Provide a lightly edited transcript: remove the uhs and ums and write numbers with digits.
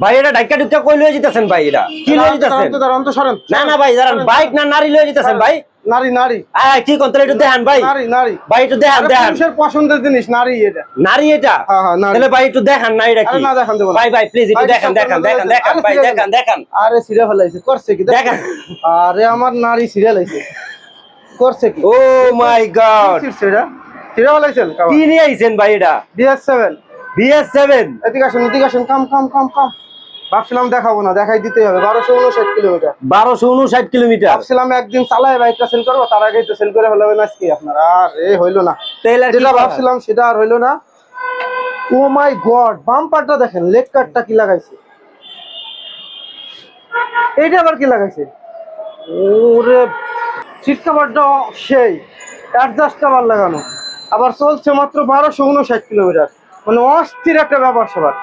ভাই এটা ডাইকা ডুক্কা কই লয়ে যেতেছেন ভাই? এটা কি লয়ে যেতেছেন? না না ভাই দাঁড়ান, বাইক না নারী লয়ে যেতেছেন ভাই? নারী নারী। কি কোন তাহলে একটু দেখেন ভাই। নারী নারী ভাই একটু দেখেন দেখেন। পুরুষের পছন্দের জিনিস নারী এটা। নারী এটা? হ্যাঁ হ্যাঁ নারী। তাহলে ভাই একটু দেখেন না এটা কি? আরে না দেখান দেব না ভাই ভাই প্লিজ একটু দেখেন দেখেন দেখেন দেখেন ভাই দেখেন দেখেন। আরে সিরিয়াল হলাইছে করছে কি দেখেন। আরে আমার নারী সিরিয়াল হইছে করছে কি? ও মাই গড, সিরিয়াল হলাইছেন কি নিয়ে আইছেন ভাই এটা? BS7 BS7? এদিকে আসেন কাম কাম কাম কাম। ভাবছিলাম দেখাবো না, দেখাই দিতেই হবে। 1259 কিলোমিটার। 1259 কিলোমিটার। ভাবছিলাম একদিন চালায় বাইকটা সেল করবো, তার আগেই তো সেল করে ফেলাবেন আজকে আপনার। আর হইলো না, যেটা ভাবছিলাম সেটা আর হইলো না। ও মাই গড, বাম্পারটা দেখেন, লেগ কাটটা কি লাগাইছে, এইটা আবার কি লাগাইছে? ওরে সিট কভারটা সেই অ্যাডজাস্ট কভার লাগানো, আবার চলছে মাত্র 1259 কিলোমিটার। মানে অস্থির একটা ব্যাপার স্যাপার।